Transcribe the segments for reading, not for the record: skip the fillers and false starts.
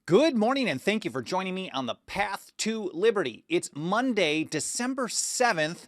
Good morning, and thank you for joining me on the Path to Liberty. It's Monday, December 7th,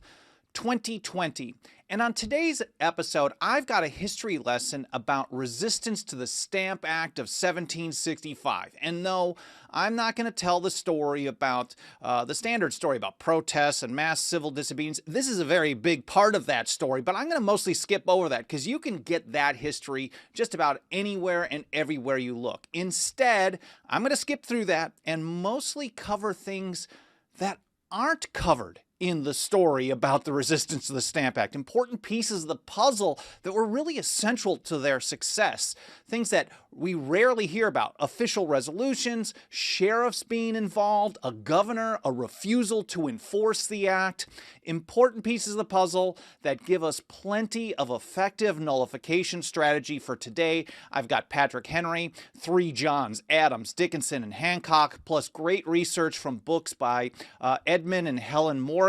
2020. And on today's episode, I've got a history lesson about resistance to the Stamp Act of 1765. And no, I'm not going to tell the story about the standard story about protests and mass civil disobedience. This is a very big part of that story, but I'm going to mostly skip over that because you can get that history just about anywhere and everywhere you look. Instead, I'm going to skip through that and mostly cover things that aren't covered in the story about the resistance to the Stamp Act. Important pieces of the puzzle that were really essential to their success. Things that we rarely hear about. Official resolutions, sheriffs being involved, a governor, a refusal to enforce the act. Important pieces of the puzzle that give us plenty of effective nullification strategy for today. I've got Patrick Henry, 3 Johns, Adams, Dickinson, and Hancock, plus great research from books by Edmund and Helen Morgan,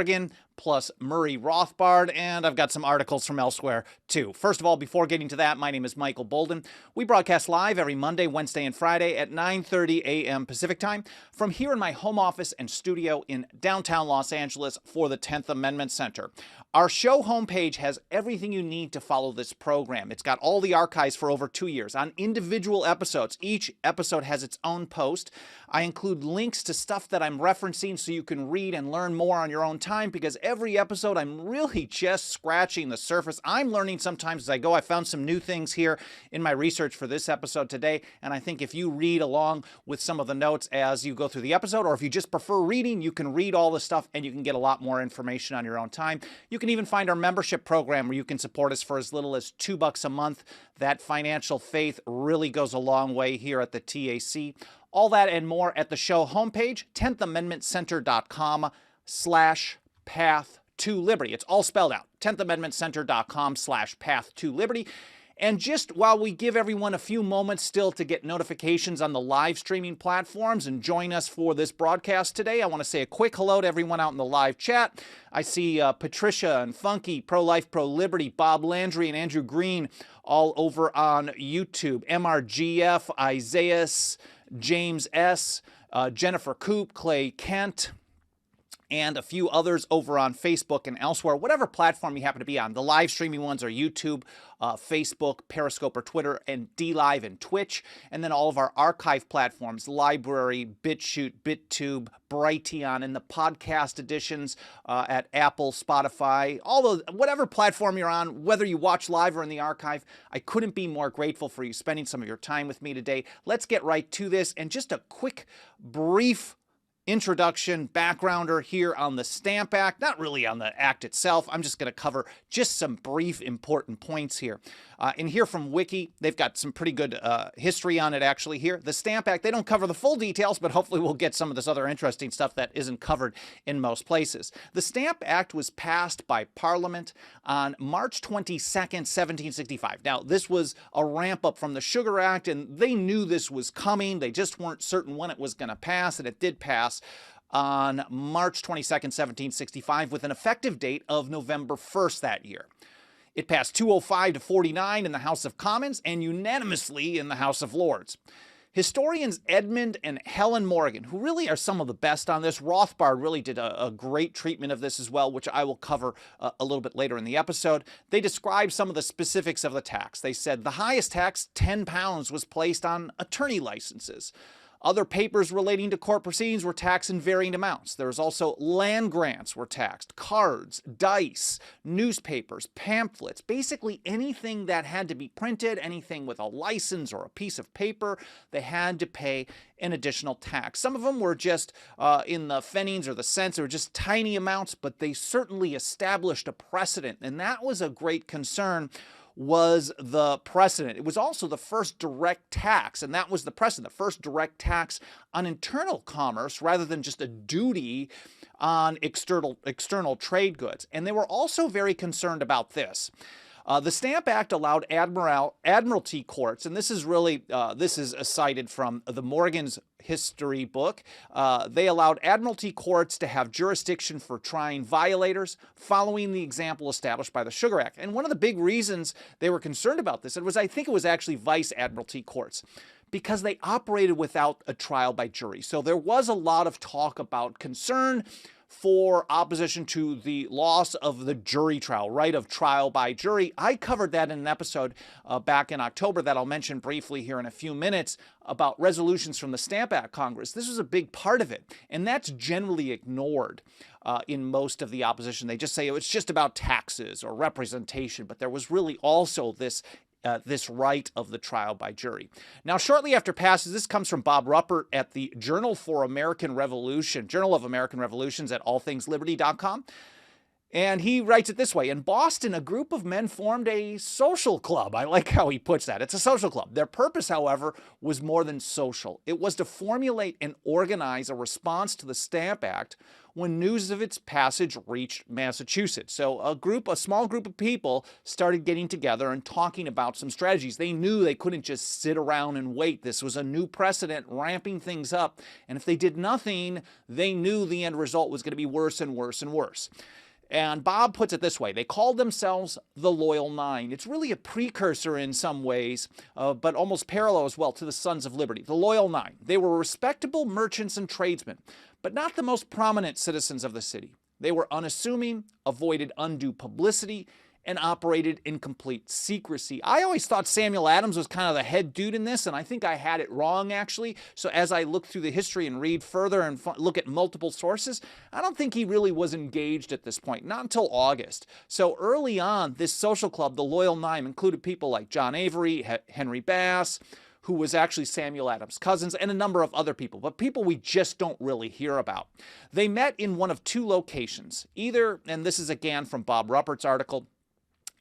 plus Murray Rothbard, and I've got some articles from elsewhere too. First of all, before getting to that, my name is Michael Bolden. We broadcast live every Monday, Wednesday, and Friday at 9:30 a.m. Pacific Time from here in my home office and studio in downtown Los Angeles for the 10th Amendment Center. Our show homepage has everything you need to follow this program. It's got all the archives for over 2 years on individual episodes. Each episode has its own post. I include links to stuff that I'm referencing so you can read and learn more on your own time, because every episode I'm really just scratching the surface. I'm learning sometimes as I go. I found some new things here in my research for this episode today, and I think if you read along with some of the notes as you go through the episode, or if you just prefer reading, you can read all the stuff and you can get a lot more information on your own time. You can even find our membership program where you can support us for as little as $2 a month. That financial faith really goes a long way here at the TAC. All that and more at the show homepage, 10thamendmentcenter.com/path to liberty. It's all spelled out, 10thamendmentcenter.com/path to liberty. And just while we give everyone a few moments still to get notifications on the live streaming platforms and join us for this broadcast today, I want to say a quick hello to everyone out in the live chat. I see Patricia and Funky, Pro-Life, Pro-Liberty, Bob Landry, and Andrew Green all over on YouTube. MRGF, Isaias, James S., Jennifer Coop, Clay Kent, and a few others over on Facebook and elsewhere. Whatever platform you happen to be on. The live streaming ones are YouTube, Facebook, Periscope, or Twitter, and DLive and Twitch. And then all of our archive platforms, Library, BitChute, BitTube, Brighteon, and the podcast editions at Apple, Spotify, whatever platform you're on, whether you watch live or in the archive. I couldn't be more grateful for you spending some of your time with me today. Let's get right to this, and just a quick, brief introduction, backgrounder here on the Stamp Act, not really on the act itself. I'm just going to cover just some brief important points here. In here from Wiki, they've got some pretty good history on it actually here. The Stamp Act, they don't cover the full details, but hopefully we'll get some of this other interesting stuff that isn't covered in most places. The Stamp Act was passed by Parliament on March 22nd, 1765. Now, this was a ramp up from the Sugar Act, and they knew this was coming. They just weren't certain when it was going to pass, and it did pass on March 22nd, 1765, with an effective date of November 1st that year. It passed 205 to 49 in the House of Commons and unanimously in the House of Lords. Historians Edmund and Helen Morgan, who really are some of the best on this, Rothbard really did a great treatment of this as well, which I will cover a little bit later in the episode. They described some of the specifics of the tax. They said the highest tax, £10, was placed on attorney licenses. Other papers relating to court proceedings were taxed in varying amounts. There was also land grants were taxed, cards, dice, newspapers, pamphlets, basically anything that had to be printed, anything with a license or a piece of paper, they had to pay an additional tax. Some of them were just in the pfennigs or the cents, they were just tiny amounts, but they certainly established a precedent, and that was a great concern. Was the precedent. It was also the first direct tax, and that was the precedent, the first direct tax on internal commerce rather than just a duty on external trade goods. And they were also very concerned about this. The Stamp Act allowed admiralty courts, and this is really, this is cited from the Morgan's history book. They allowed admiralty courts to have jurisdiction for trying violators, following the example established by the Sugar Act. And one of the big reasons they were concerned about this, I think it was actually vice admiralty courts, because they operated without a trial by jury. So there was a lot of talk about concern for opposition to the loss of the jury trial, right of trial by jury. I covered that in an episode back in October that I'll mention briefly here in a few minutes about resolutions from the Stamp Act Congress. This was a big part of it, and that's generally ignored in most of the opposition. They just say, oh, it's just about taxes or representation, but there was really also this right of the trial by jury. Now, shortly after passage, this comes from Bob Ruppert at the Journal of American Revolutions at allthingsliberty.com. And he writes it this way: in Boston, a group of men formed a social club. I like how he puts that. It's a social club. Their purpose, however, was more than social. It was to formulate and organize a response to the Stamp Act when news of its passage reached Massachusetts. So a small group of people started getting together and talking about some strategies. They knew they couldn't just sit around and wait. This was a new precedent, ramping things up. And if they did nothing, they knew the end result was going to be worse and worse and worse. And Bob puts it this way: they called themselves the Loyal Nine. It's really a precursor in some ways, but almost parallel as well to the Sons of Liberty. The Loyal Nine. They were respectable merchants and tradesmen, but not the most prominent citizens of the city. They were unassuming, avoided undue publicity, and operated in complete secrecy. I always thought Samuel Adams was kind of the head dude in this, and I think I had it wrong, actually. So as I look through the history and read further and look at multiple sources, I don't think he really was engaged at this point, not until August. So early on, this social club, the Loyal Nine, included people like John Avery, Henry Bass, who was actually Samuel Adams' cousins, and a number of other people, but people we just don't really hear about. They met in one of two locations, either, and this is again from Bob Ruppert's article,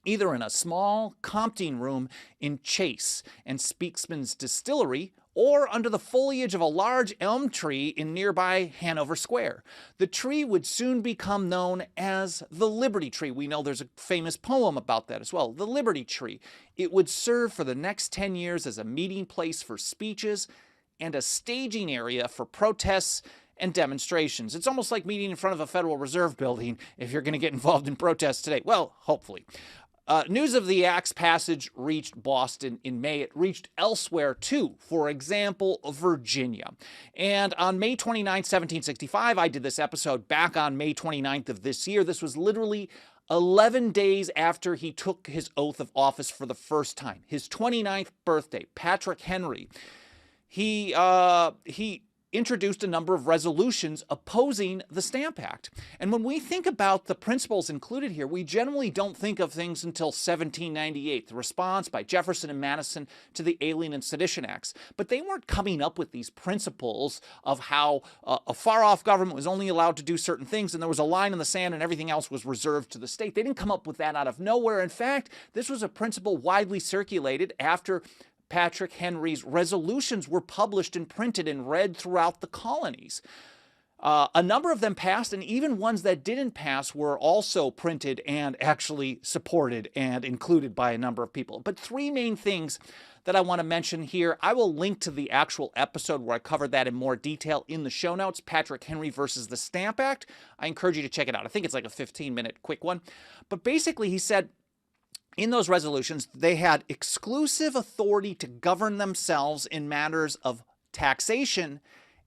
either in a small compting room in Chase and Speaksman's distillery, or under the foliage of a large elm tree in nearby Hanover Square. The tree would soon become known as the Liberty Tree. We know there's a famous poem about that as well, the Liberty Tree. It would serve for the next 10 years as a meeting place for speeches and a staging area for protests and demonstrations. It's almost like meeting in front of a Federal Reserve building if you're going to get involved in protests today. Well, hopefully. News of the Act's passage reached Boston in May. It reached elsewhere too, for example, Virginia. And on May 29, 1765, I did this episode back on May 29th of this year. This was literally 11 days after he took his oath of office for the first time. His 29th birthday, Patrick Henry. He introduced a number of resolutions opposing the Stamp Act. And when we think about the principles included here, we generally don't think of things until 1798, the response by Jefferson and Madison to the Alien and Sedition Acts. But they weren't coming up with these principles of how a far-off government was only allowed to do certain things, and there was a line in the sand and everything else was reserved to the state. They didn't come up with that out of nowhere. In fact, this was a principle widely circulated after Patrick Henry's resolutions were published and printed and read throughout the colonies. A number of them passed, and even ones that didn't pass were also printed and actually supported and included by a number of people. But three main things that I want to mention here. I will link to the actual episode where I covered that in more detail in the show notes, Patrick Henry versus the Stamp Act. I encourage you to check it out. I think it's like a 15-minute quick one. But basically, he said, in those resolutions, they had exclusive authority to govern themselves in matters of taxation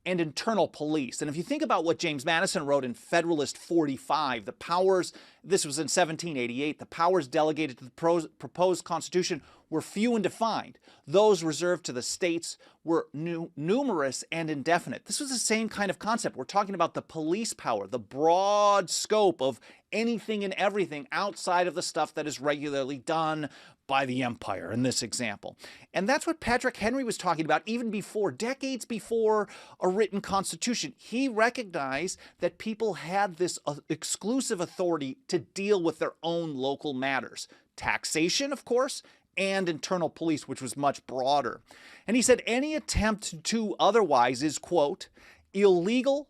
and internal police. And if you think about what James Madison wrote in Federalist 45, the powers, this was in 1788, the powers delegated to the proposed Constitution were few and defined. Those reserved to the states were numerous and indefinite. This was the same kind of concept. We're talking about the police power, the broad scope of anything and everything outside of the stuff that is regularly done by the empire in this example. And that's what Patrick Henry was talking about even before, decades before a written constitution. He recognized that people had this exclusive authority to deal with their own local matters. Taxation, of course, and internal police, which was much broader. And he said any attempt to otherwise is, quote, illegal,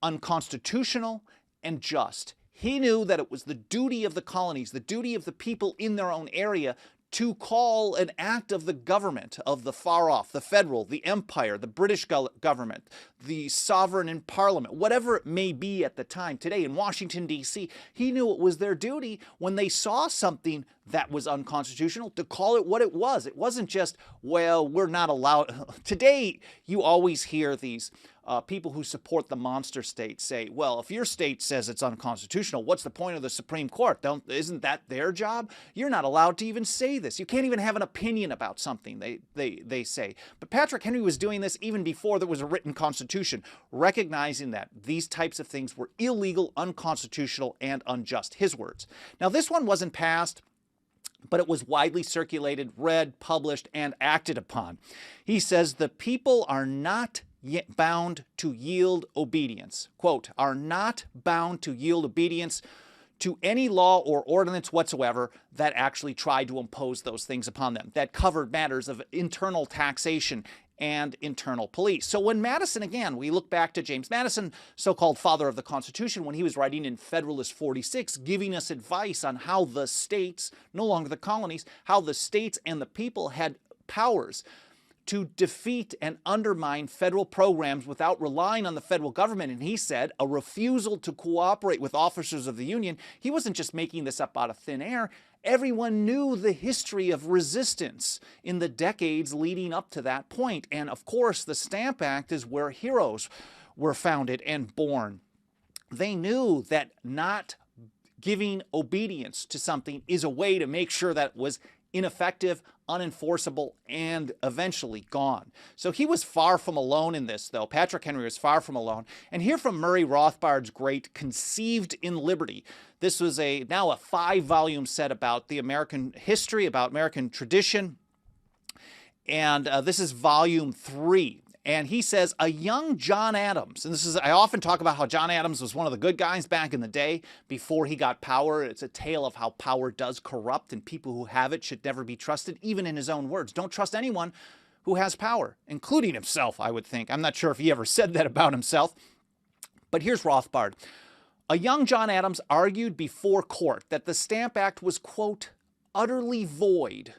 unconstitutional, and just. He knew that it was the duty of the colonies, the duty of the people in their own area to call an act of the government, of the far off, the federal, the empire, the British government, the sovereign in parliament, whatever it may be at the time. Today in Washington, D.C., he knew it was their duty when they saw something that was unconstitutional to call it what it was. It wasn't just, well, we're not allowed. Today, you always hear these people who support the monster state say, well, if your state says it's unconstitutional, what's the point of the Supreme Court? Isn't that their job? You're not allowed to even say this. You can't even have an opinion about something, they say. But Patrick Henry was doing this even before there was a written constitution, recognizing that these types of things were illegal, unconstitutional, and unjust. His words. Now, this one wasn't passed, but it was widely circulated, read, published, and acted upon. He says, the people are not yet bound to yield obedience, quote, are not bound to yield obedience to any law or ordinance whatsoever that actually tried to impose those things upon them, that covered matters of internal taxation and internal police. So when Madison, again, we look back to James Madison, so-called father of the Constitution, when he was writing in Federalist 46, giving us advice on how the states, no longer the colonies, how the states and the people had powers to defeat and undermine federal programs without relying on the federal government. And he said a refusal to cooperate with officers of the Union. He wasn't just making this up out of thin air. Everyone knew the history of resistance in the decades leading up to that point. And of course, the Stamp Act is where heroes were founded and born. They knew that not giving obedience to something is a way to make sure that it was ineffective, unenforceable, and eventually gone. So he was far from alone in this, though. Patrick Henry was far from alone. And here from Murray Rothbard's great Conceived in Liberty. This was now a 5-volume set about the American history, about American tradition. And this is volume 3. And he says, a young John Adams, and I often talk about how John Adams was one of the good guys back in the day before he got power. It's a tale of how power does corrupt and people who have it should never be trusted, even in his own words. Don't trust anyone who has power, including himself, I would think. I'm not sure if he ever said that about himself. But here's Rothbard. A young John Adams argued before court that the Stamp Act was, quote, utterly void.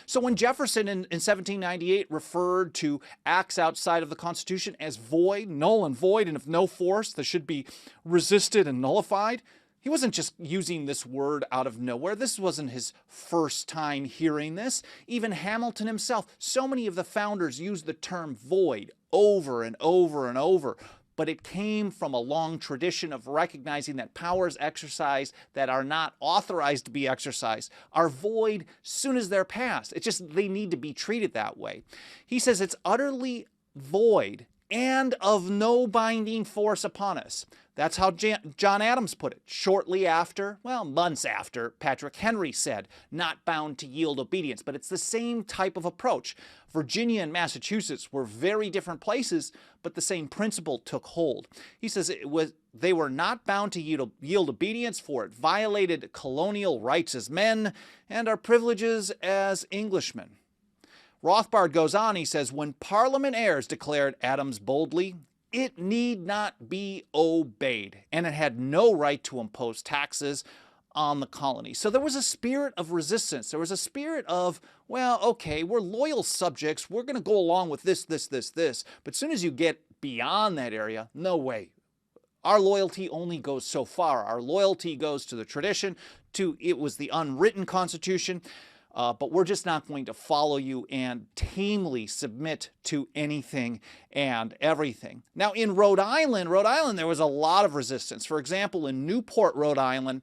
So when Jefferson in 1798 referred to acts outside of the Constitution as void, null and void, and of no force that should be resisted and nullified, he wasn't just using this word out of nowhere. This wasn't his first time hearing this. Even Hamilton himself, so many of the founders used the term void over and over and over. But it came from a long tradition of recognizing that powers exercised that are not authorized to be exercised are void soon as they're passed. It's just they need to be treated that way. He says it's utterly void and of no binding force upon us. That's how John Adams put it. Shortly after, well, months after, Patrick Henry said, not bound to yield obedience. But it's the same type of approach. Virginia and Massachusetts were very different places, but the same principle took hold. He says they were not bound to yield obedience, for it violated colonial rights as men and our privileges as Englishmen. Rothbard goes on, he says, when Parliament errs, declared Adams boldly, it need not be obeyed, and it had no right to impose taxes on the colony. So there was a spirit of resistance. There was a spirit of, well, okay, we're loyal subjects. We're going to go along with this. But as soon as you get beyond that area, no way. Our loyalty only goes so far. Our loyalty goes to the tradition, it was the unwritten Constitution. But we're just not going to follow you and tamely submit to anything and everything. Now, in Rhode Island, there was a lot of resistance. For example, in Newport, Rhode Island,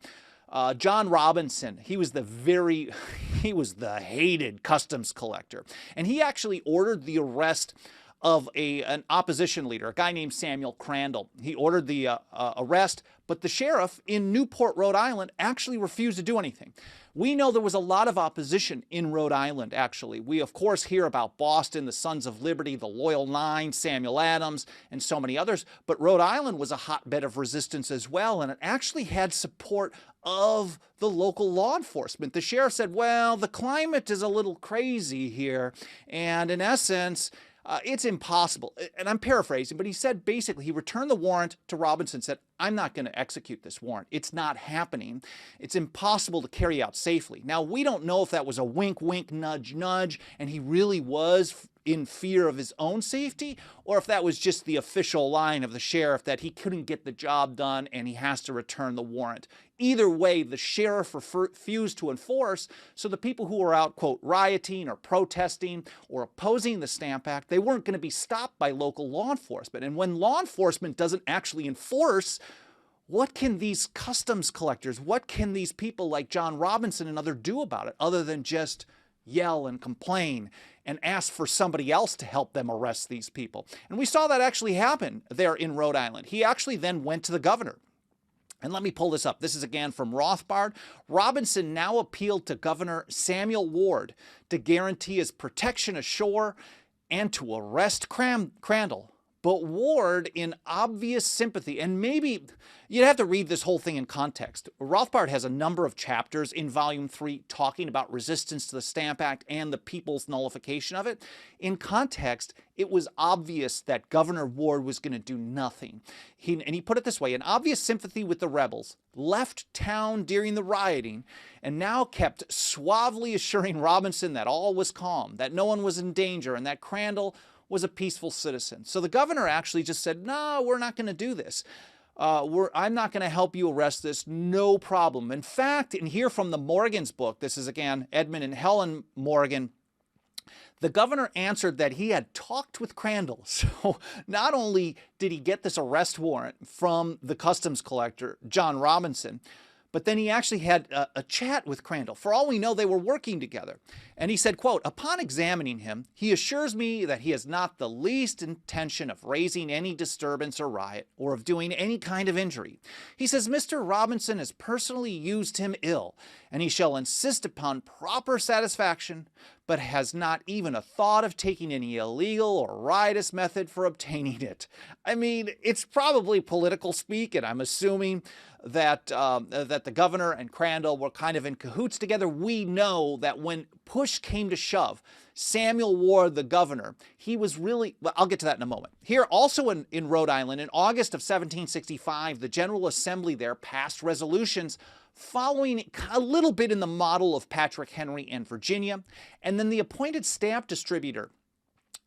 John Robinson, he was the hated customs collector. And he actually ordered the arrest of an opposition leader, a guy named Samuel Crandall. He ordered the arrest, but the sheriff in Newport, Rhode Island, actually refused to do anything. We know there was a lot of opposition in Rhode Island, actually. We, of course, hear about Boston, the Sons of Liberty, the Loyal Nine, Samuel Adams, and so many others. But Rhode Island was a hotbed of resistance as well, and it actually had support of the local law enforcement. The sheriff said, well, the climate is a little crazy here, and in essence, It's impossible. And I'm paraphrasing, but he said basically he returned the warrant to Robinson, said, I'm not going to execute this warrant. It's not happening. It's impossible to carry out safely. Now, we don't know if that was a wink, wink, nudge, nudge, and he really was in fear of his own safety, or if that was just the official line of the sheriff that he couldn't get the job done and he has to return the warrant. Either way, the sheriff refused to enforce, so the people who were out, quote, rioting or protesting or opposing the Stamp Act, they weren't going to be stopped by local law enforcement. And when law enforcement doesn't actually enforce, what can these customs collectors, what can these people like John Robinson and others do about it other than just yell and complain and ask for somebody else to help them arrest these people? And we saw that actually happen there in Rhode Island. He actually then went to the governor. And let me pull this up. This is again from Rothbard. Robinson now appealed to Governor Samuel Ward to guarantee his protection ashore and to arrest Crandall. But Ward, in obvious sympathy, and maybe you'd have to read this whole thing in context. Rothbard has a number of chapters in Volume 3 talking about resistance to the Stamp Act and the people's nullification of it. In context, it was obvious that Governor Ward was going to do nothing. And he put it this way: in obvious sympathy with the rebels, left town during the rioting, and now kept suavely assuring Robinson that all was calm, that no one was in danger, and that Crandall was a peaceful citizen. So the governor actually just said, no, we're not going to do this. I'm not going to help you arrest this, no problem. In fact, and here from the Morgan's book, this is again Edmund and Helen Morgan, the governor answered that he had talked with Crandall. So not only did he get this arrest warrant from the customs collector, John Robinson, but then he actually had a chat with Crandall. For all we know, they were working together. And he said, quote, upon examining him, he assures me that he has not the least intention of raising any disturbance or riot or of doing any kind of injury. He says Mr. Robinson has personally used him ill, and he shall insist upon proper satisfaction, but has not even a thought of taking any illegal or riotous method for obtaining it. I mean, it's probably political speak, and I'm assuming that the governor and Crandall were kind of in cahoots together. We know that when push came to shove, Samuel Ward, the governor, he was really, well, I'll get to that in a moment. Here, also in Rhode Island, in August of 1765, the General Assembly there passed resolutions following a little bit in the model of Patrick Henry and Virginia. And then the appointed stamp distributor,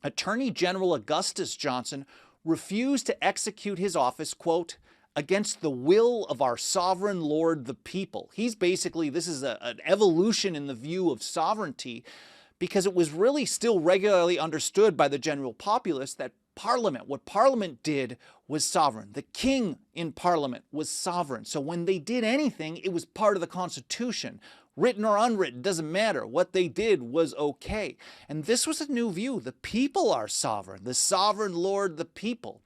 Attorney General Augustus Johnson, refused to execute his office, quote, against the will of our sovereign lord, the people. He's basically, this is an evolution in the view of sovereignty, because it was really still regularly understood by the general populace that Parliament, what Parliament did was sovereign. The king in Parliament was sovereign. So when they did anything, it was part of the Constitution. Written or unwritten, doesn't matter. What they did was okay. And this was a new view. The people are sovereign. The sovereign lord, the people.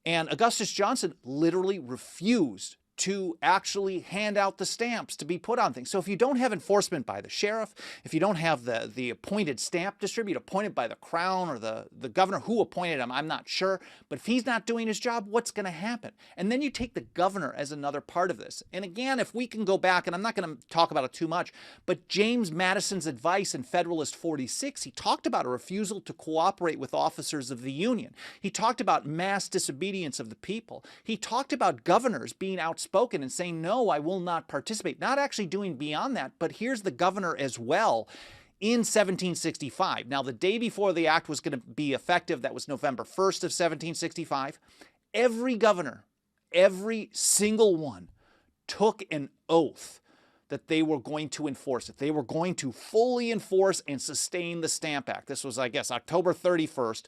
And Augustus Johnson literally refused to actually hand out the stamps to be put on things. So if you don't have enforcement by the sheriff, if you don't have the appointed stamp distributor appointed by the crown or the governor, who appointed him, I'm not sure, but if he's not doing his job, what's going to happen? And then you take the governor as another part of this. And again, if we can go back, and I'm not going to talk about it too much, but James Madison's advice in Federalist 46, he talked about a refusal to cooperate with officers of the Union. He talked about mass disobedience of the people. He talked about governors being outspoken and saying, no, I will not participate. Not actually doing beyond that, but here's the governor as well in 1765. Now, the day before the act was going to be effective, that was November 1st of 1765, every governor, every single one, took an oath that they were going to enforce it. They were going to fully enforce and sustain the Stamp Act. This was, I guess, October 31st.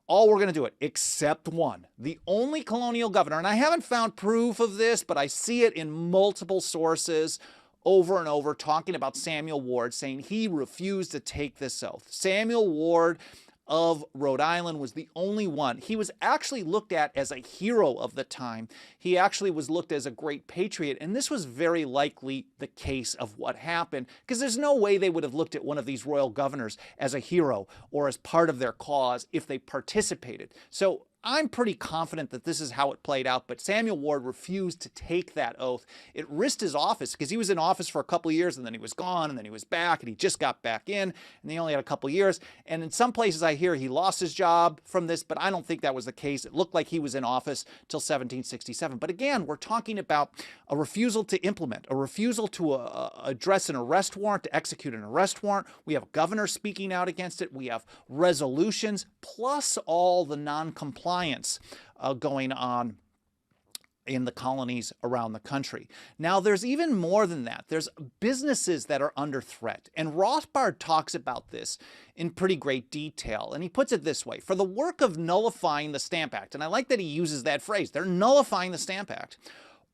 All we're going to do it, except one. The only colonial governor, and I haven't found proof of this, but I see it in multiple sources over and over talking about Samuel Ward, saying he refused to take this oath. Samuel Ward of Rhode Island was the only one. He was actually looked at as a hero of the time. He actually was looked as a great patriot, and this was very likely the case of what happened, because there's no way they would have looked at one of these royal governors as a hero or as part of their cause if they participated. So I'm pretty confident that this is how it played out, but Samuel Ward refused to take that oath. It risked his office because he was in office for a couple of years and then he was gone and then he was back and he just got back in and he only had a couple of years. And in some places I hear he lost his job from this, but I don't think that was the case. It looked like he was in office till 1767. But again, we're talking about a refusal to implement, a refusal to address an arrest warrant, to execute an arrest warrant. We have a governor speaking out against it. We have resolutions, plus all the non-compliance going on in the colonies around the country. Now, there's even more than that. There's businesses that are under threat. And Rothbard talks about this in pretty great detail. And he puts it this way: for the work of nullifying the Stamp Act, and I like that he uses that phrase, they're nullifying the Stamp Act,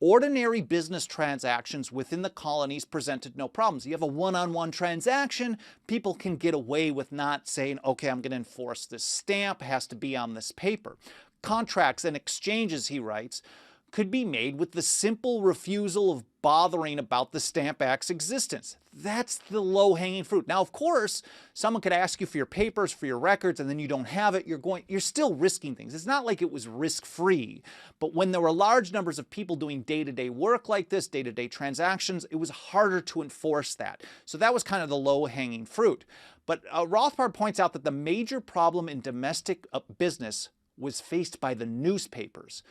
ordinary business transactions within the colonies presented no problems. You have a one-on-one transaction, people can get away with not saying, okay, I'm going to enforce this stamp, it has to be on this paper. Contracts and exchanges, he writes, could be made with the simple refusal of bothering about the Stamp Act's existence. That's the low-hanging fruit. Now, of course, someone could ask you for your papers, for your records, and then you don't have it. You're still risking things. It's not like it was risk-free. But when there were large numbers of people doing day-to-day work like this, day-to-day transactions, it was harder to enforce that. So that was kind of the low-hanging fruit. But Rothbard points out that the major problem in domestic business was faced by the newspapers.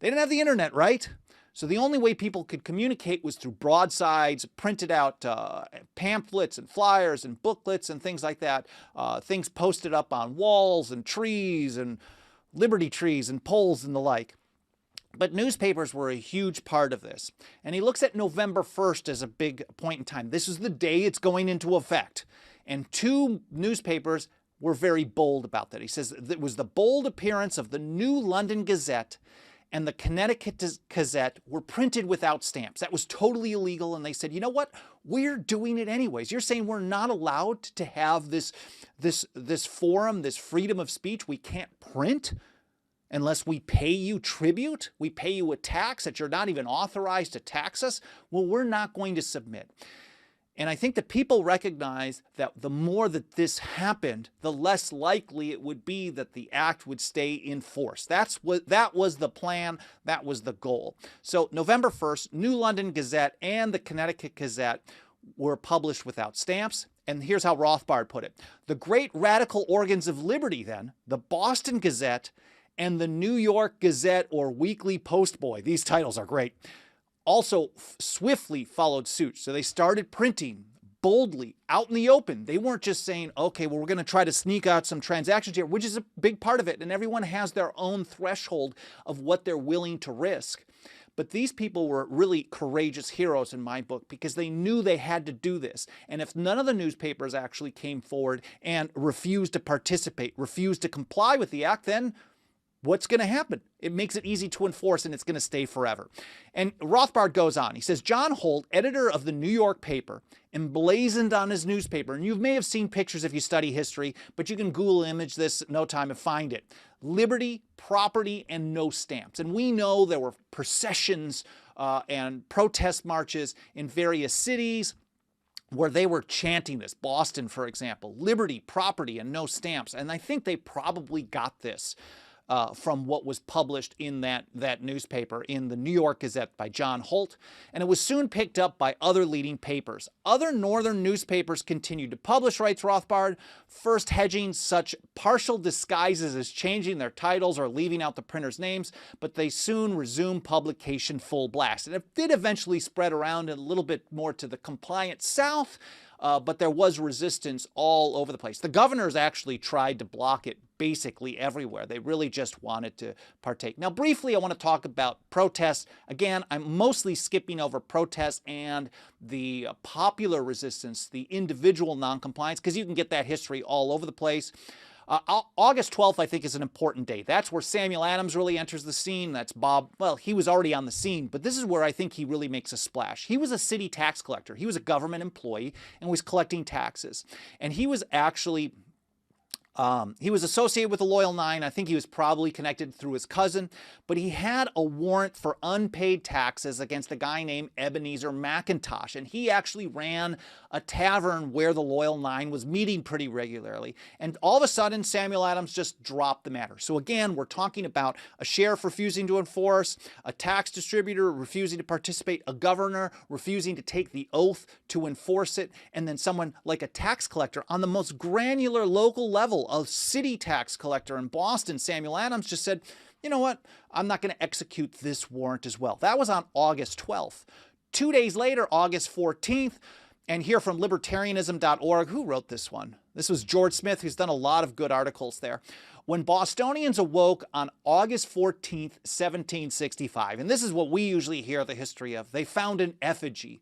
They didn't have the internet, right? So the only way people could communicate was through broadsides, printed out pamphlets and flyers and booklets and things like that, things posted up on walls and trees and liberty trees and poles and the like. But newspapers were a huge part of this. And he looks at November 1st as a big point in time. This is the day it's going into effect. And two newspapers were very bold about that. He says it was the bold appearance of the New London Gazette and the Connecticut Gazette were printed without stamps. That was totally illegal, and they said, you know what? We're doing it anyways. You're saying we're not allowed to have this forum, this freedom of speech. We can't print unless we pay you tribute. We pay you a tax that you're not even authorized to tax us. Well, we're not going to submit. And I think that people recognize that the more that this happened, the less likely it would be that the act would stay in force. That was the plan. That was the goal. So November 1st, New London Gazette and the Connecticut Gazette were published without stamps. And here's how Rothbard put it. The great radical organs of liberty then, the Boston Gazette and the New York Gazette or Weekly Postboy, these titles are great, also swiftly followed suit. So they started printing boldly out in the open. They weren't just saying, okay, well, we're going to try to sneak out some transactions here, which is a big part of it. And everyone has their own threshold of what they're willing to risk. But these people were really courageous heroes in my book because they knew they had to do this. And if none of the newspapers actually came forward and refused to participate, refused to comply with the act, then what's going to happen? It makes it easy to enforce, and it's going to stay forever. And Rothbard goes on. He says, John Holt, editor of the New York paper, emblazoned on his newspaper, and you may have seen pictures if you study history, but you can Google image this at no time and find it. Liberty, property, and no stamps. And we know there were processions and protest marches in various cities where they were chanting this. Boston, for example, liberty, property, and no stamps. And I think they probably got this from what was published in that newspaper in the New York Gazette by John Holt, and it was soon picked up by other leading papers. Other northern newspapers continued to publish, writes Rothbard, first hedging such partial disguises as changing their titles or leaving out the printers' names, but they soon resumed publication full blast. And it did eventually spread around a little bit more to the compliant South, but there was resistance all over the place. The governors actually tried to block it basically everywhere. They really just wanted to partake. Now, briefly, I want to talk about protests. Again, I'm mostly skipping over protests and the popular resistance, the individual noncompliance, because you can get that history all over the place. August 12th, I think, is an important day. That's where Samuel Adams really enters the scene. That's Bob. Well, he was already on the scene, but this is where I think he really makes a splash. He was a city tax collector. He was a government employee and was collecting taxes. And he was actually He was associated with the Loyal Nine. I think he was probably connected through his cousin, but he had a warrant for unpaid taxes against a guy named Ebenezer McIntosh, and he actually ran a tavern where the Loyal Nine was meeting pretty regularly. And all of a sudden, Samuel Adams just dropped the matter. So again, we're talking about a sheriff refusing to enforce, a tax distributor refusing to participate, a governor refusing to take the oath to enforce it, and then someone like a tax collector on the most granular local level. A city tax collector in Boston, Samuel Adams, just said, you know what, I'm not going to execute this warrant as well. That was on August 12th. 2 days later, August 14th, and here from libertarianism.org, who wrote this one? This was George Smith, who's done a lot of good articles there. When Bostonians awoke on August 14th, 1765, and this is what we usually hear the history of, they found an effigy,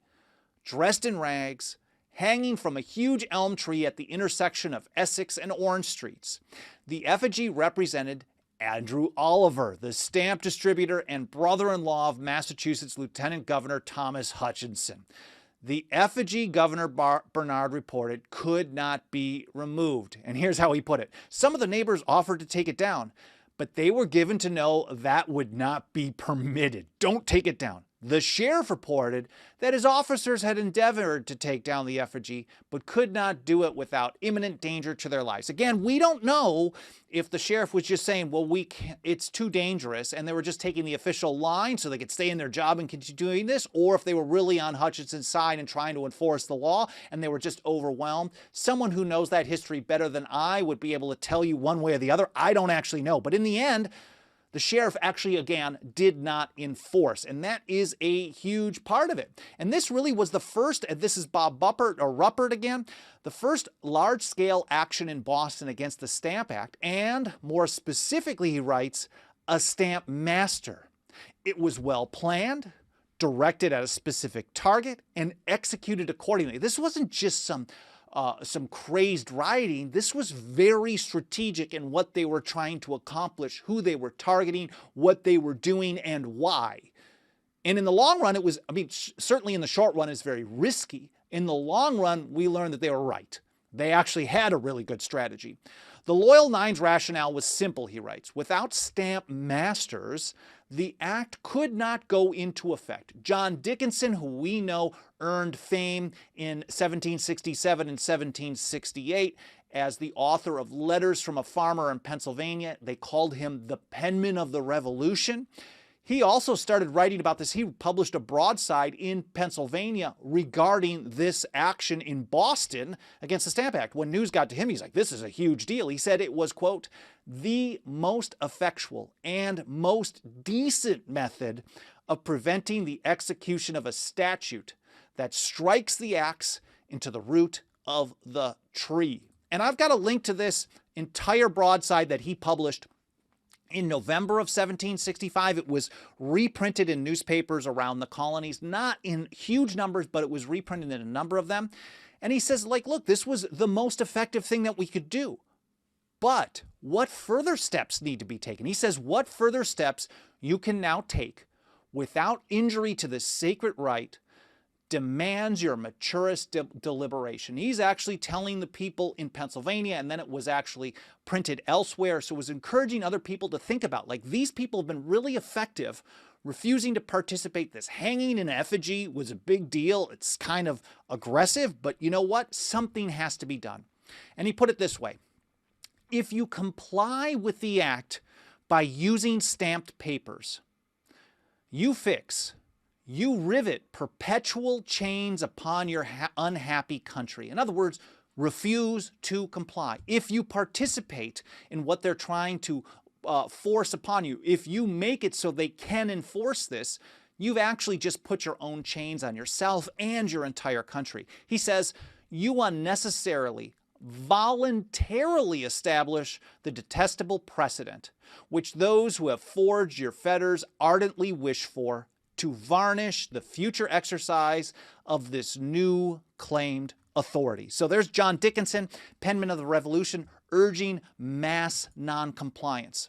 dressed in rags, hanging from a huge elm tree at the intersection of Essex and Orange Streets. The effigy represented Andrew Oliver, the stamp distributor and brother-in-law of Massachusetts Lieutenant Governor Thomas Hutchinson. The effigy, Governor Bernard reported, could not be removed. And here's how he put it. Some of the neighbors offered to take it down, but they were given to know that would not be permitted. Don't take it down. The sheriff reported that his officers had endeavored to take down the effigy, but could not do it without imminent danger to their lives. Again, we don't know if the sheriff was just saying, well, it's too dangerous, and they were just taking the official line so they could stay in their job and continue doing this, or if they were really on Hutchinson's side and trying to enforce the law, and they were just overwhelmed. Someone who knows that history better than I would be able to tell you one way or the other. I don't actually know. But in the end, the sheriff actually, again, did not enforce, and that is a huge part of it. And this really was the first, and this is Bob Ruppert again, the first large-scale action in Boston against the Stamp Act, and more specifically, he writes, a stamp master. It was well planned, directed at a specific target, and executed accordingly. This wasn't just some crazed rioting. This was very strategic in what they were trying to accomplish, who they were targeting, what they were doing, and why. And in the long run, it was, certainly in the short run, it's very risky. In the long run, we learned that they were right. They actually had a really good strategy. The Loyal Nine's rationale was simple, he writes. Without stamp masters, the act could not go into effect. John Dickinson, who we know earned fame in 1767 and 1768 as the author of Letters from a Farmer in Pennsylvania, they called him the penman of the Revolution. He also started writing about this. He published a broadside in Pennsylvania regarding this action in Boston against the Stamp Act. When news got to him, he's like, this is a huge deal. He said it was, quote, the most effectual and most decent method of preventing the execution of a statute that strikes the axe into the root of the tree. And I've got a link to this entire broadside that he published in November of 1765. It was reprinted in newspapers around the colonies, not in huge numbers, but it was reprinted in a number of them. And he says, like, look, this was the most effective thing that we could do. But what further steps need to be taken? He says, what further steps you can now take without injury to the sacred right demands your maturest deliberation. He's actually telling the people in Pennsylvania, and then it was actually printed elsewhere. So it was encouraging other people to think about, like, these people have been really effective refusing to participate. This hanging in effigy was a big deal. It's kind of aggressive, but you know what? Something has to be done. And he put it this way. If you comply with the act by using stamped papers, you rivet perpetual chains upon your unhappy country. In other words, refuse to comply. If you participate in what they're trying to force upon you, if you make it so they can enforce this, you've actually just put your own chains on yourself and your entire country. He says, you unnecessarily, voluntarily establish the detestable precedent, which those who have forged your fetters ardently wish for, to varnish the future exercise of this new claimed authority. So there's John Dickinson, penman of the Revolution, urging mass noncompliance.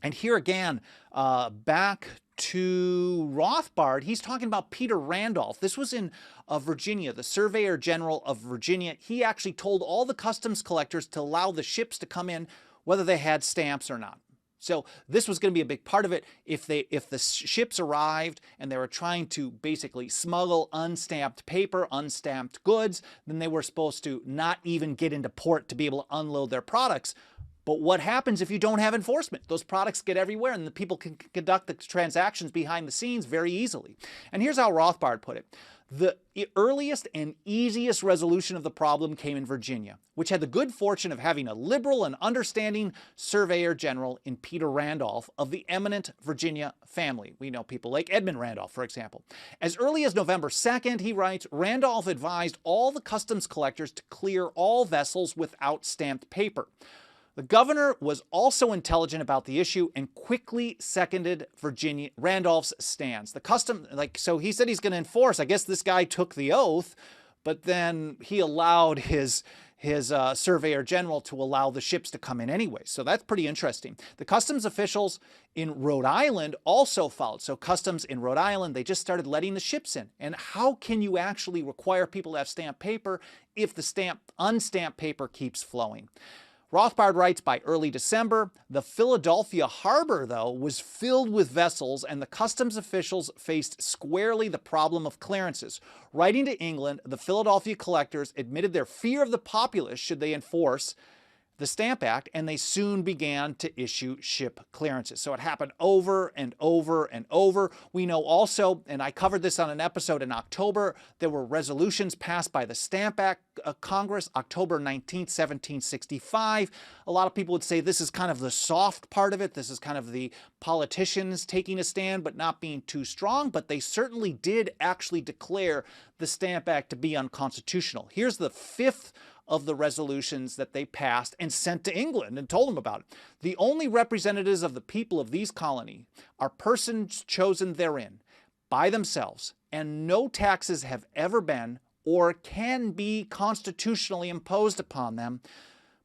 And here again, back to Rothbard, he's talking about Peter Randolph. This was in Virginia, the Surveyor General of Virginia. He actually told all the customs collectors to allow the ships to come in whether they had stamps or not. So this was going to be a big part of it. If the ships arrived and they were trying to basically smuggle unstamped paper, unstamped goods, then they were supposed to not even get into port to be able to unload their products. But what happens if you don't have enforcement? Those products get everywhere and the people can conduct the transactions behind the scenes very easily. And here's how Rothbard put it. The earliest and easiest resolution of the problem came in Virginia, which had the good fortune of having a liberal and understanding Surveyor General in Peter Randolph of the eminent Virginia family. We know people like Edmund Randolph, for example. As early as November 2nd, he writes, Randolph advised all the customs collectors to clear all vessels without stamped paper. The governor was also intelligent about the issue and quickly seconded Randolph's stance. So he said he's going to enforce. I guess this guy took the oath, but then he allowed his Surveyor General to allow the ships to come in anyway. So that's pretty interesting. The customs officials in Rhode Island also followed. So customs in Rhode Island, they just started letting the ships in. And how can you actually require people to have stamped paper if the unstamped paper keeps flowing? Rothbard writes, by early December, the Philadelphia harbor, though, was filled with vessels, and the customs officials faced squarely the problem of clearances. Writing to England, the Philadelphia collectors admitted their fear of the populace should they enforce the Stamp Act, and they soon began to issue ship clearances. So it happened over and over and over. We know also, and I covered this on an episode in October, there were resolutions passed by the Stamp Act Congress, October 19th, 1765. A lot of people would say this is kind of the soft part of it. This is kind of the politicians taking a stand but not being too strong, but they certainly did actually declare the Stamp Act to be unconstitutional. Here's the fifth of the resolutions that they passed and sent to England and told them about it. The only representatives of the people of these colonies are persons chosen therein by themselves, and no taxes have ever been or can be constitutionally imposed upon them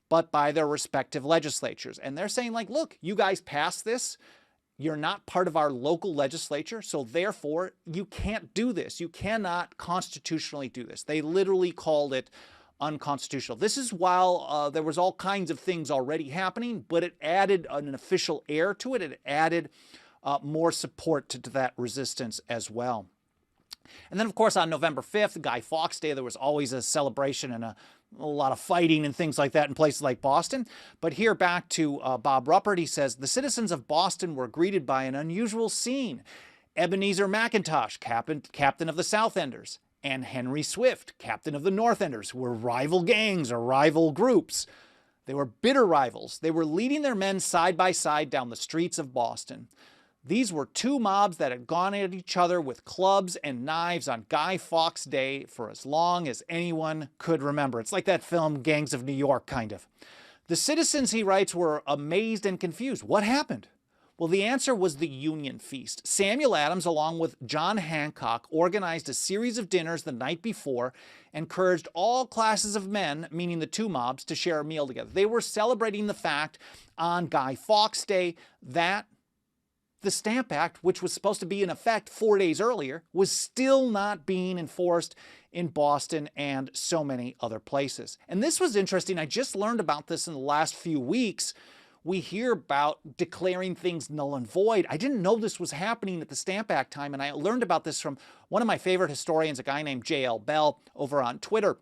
but by their respective legislatures. And they're saying, like, look, you guys passed this. You're not part of our local legislature, so therefore you can't do this. You cannot constitutionally do this. They literally called it unconstitutional. This is while there was all kinds of things already happening, but it added an official air to it. It added more support to that resistance as well. And then, of course, on November 5th, Guy Fawkes Day, there was always a celebration and a lot of fighting and things like that in places like Boston. But here back to Bob Ruppert, he says, the citizens of Boston were greeted by an unusual scene. Ebenezer McIntosh, captain of the Southenders, and Henry Swift, captain of the Northenders, were rival gangs or rival groups. They were bitter rivals. They were leading their men side by side down the streets of Boston. These were two mobs that had gone at each other with clubs and knives on Guy Fawkes Day for as long as anyone could remember. It's like that film Gangs of New York, kind of. The citizens, he writes, were amazed and confused. What happened? Well, the answer was the Union Feast. Samuel Adams, along with John Hancock, organized a series of dinners the night before, encouraged all classes of men, meaning the two mobs, to share a meal together. They were celebrating the fact on Guy Fawkes Day that the Stamp Act, which was supposed to be in effect 4 days earlier, was still not being enforced in Boston and so many other places. And this was interesting. I just learned about this in the last few weeks. We hear about declaring things null and void. I didn't know this was happening at the Stamp Act time, and I learned about this from one of my favorite historians, a guy named J.L. Bell, over on Twitter.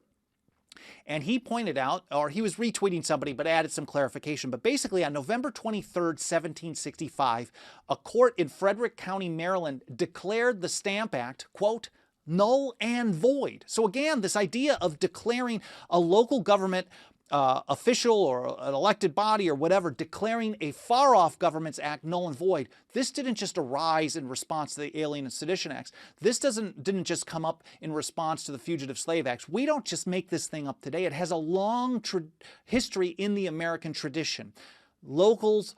And he pointed out, or he was retweeting somebody, but added some clarification. But basically, on November 23rd, 1765, a court in Frederick County, Maryland, declared the Stamp Act, quote, null and void. So again, this idea of declaring a local government official or an elected body or whatever declaring a far-off government's act null and void. This didn't just arise in response to the Alien and Sedition Acts. This didn't just come up in response to the Fugitive Slave Acts. We don't just make this thing up today. It has a long history in the American tradition. Locals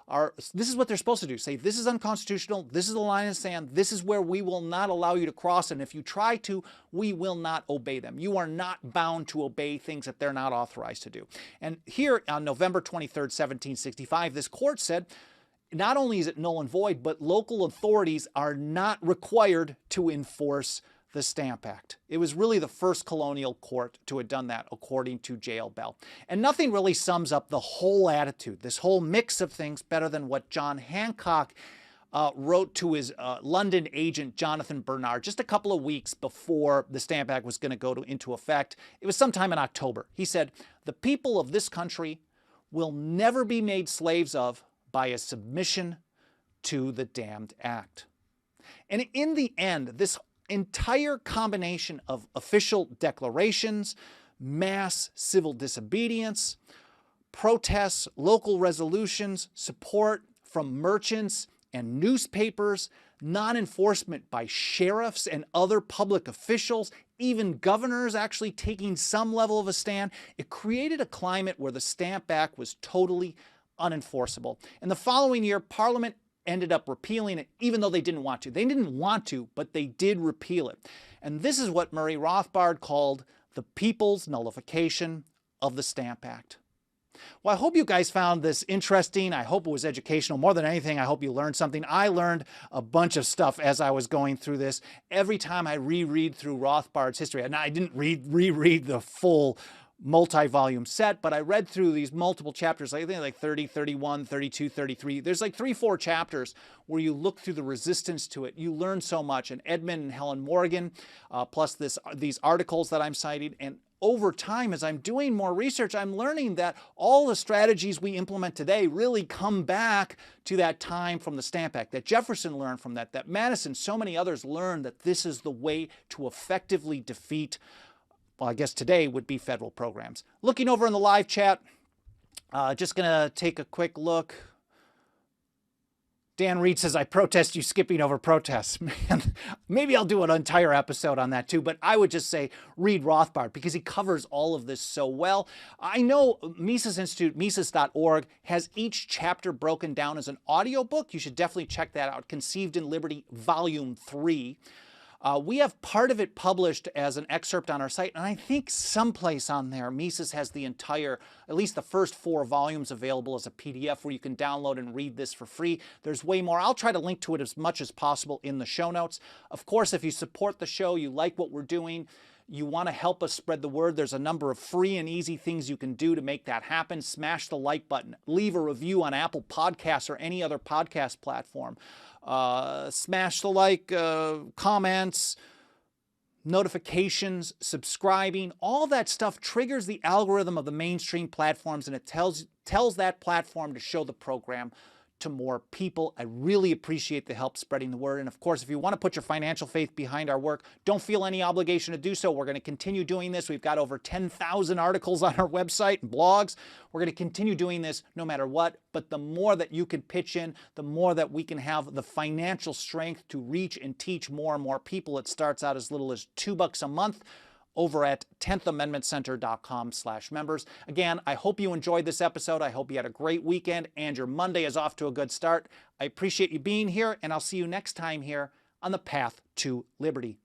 this is what they're supposed to do. Say, this is unconstitutional, this is the line in the sand, this is where we will not allow you to cross, and if you try to, we will not obey them. You are not bound to obey things that they're not authorized to do. And here on November 23rd, 1765, this court said, not only is it null and void, but local authorities are not required to enforce the Stamp Act. It was really the first colonial court to have done that, according to J.L. Bell. And nothing really sums up the whole attitude, this whole mix of things, better than what John Hancock wrote to his London agent, Jonathan Bernard, just a couple of weeks before the Stamp Act was going to go into effect. It was sometime in October. He said, "The people of this country will never be made slaves of by a submission to the damned act." And in the end, this entire combination of official declarations, mass civil disobedience, protests, local resolutions, support from merchants and newspapers, non-enforcement by sheriffs and other public officials, even governors actually taking some level of a stand, it created a climate where the Stamp Act was totally unenforceable. And the following year, Parliament ended up repealing it, even though they didn't want to. They didn't want to, but they did repeal it. And this is what Murray Rothbard called the people's nullification of the Stamp Act. Well, I hope you guys found this interesting. I hope it was educational. More than anything, I hope you learned something. I learned a bunch of stuff as I was going through this. Every time I reread through Rothbard's history, and I didn't reread the full multi-volume set, but I read through these multiple chapters, I think like 30, 31, 32, 33. There's like 3-4 chapters where you look through the resistance to it. You learn so much. And Edmund and Helen Morgan, plus these articles that I'm citing. And over time, as I'm doing more research, I'm learning that all the strategies we implement today really come back to that time from the Stamp Act, that Jefferson learned from that Madison, so many others learned that this is the way to effectively defeat, well, I guess today would be federal programs. Looking over in the live chat, just going to take a quick look. Dan Reed says, "I protest you skipping over protests." Man, maybe I'll do an entire episode on that too, but I would just say read Rothbard because he covers all of this so well. I know Mises Institute, Mises.org, has each chapter broken down as an audiobook. You should definitely check that out. Conceived in Liberty, Volume 3. We have part of it published as an excerpt on our site, and I think someplace on there, Mises has the entire, at least the first 4 volumes available as a PDF where you can download and read this for free. There's way more. I'll try to link to it as much as possible in the show notes. Of course, if you support the show, you like what we're doing, you want to help us spread the word, there's a number of free and easy things you can do to make that happen. Smash the like button. Leave a review on Apple Podcasts or any other podcast platform. Smash the like, comments, notifications, subscribing. All that stuff triggers the algorithm of the mainstream platforms, and it tells that platform to show the program to more people. I really appreciate the help spreading the word. And of course, if you want to put your financial faith behind our work, don't feel any obligation to do so. We're going to continue doing this. We've got over 10,000 articles on our website and blogs. We're going to continue doing this no matter what. But the more that you can pitch in, the more that we can have the financial strength to reach and teach more and more people. It starts out as little as $2 a month over at 10thamendmentcenter.com/members. Again, I hope you enjoyed this episode. I hope you had a great weekend and your Monday is off to a good start. I appreciate you being here, and I'll see you next time here on the Path to Liberty.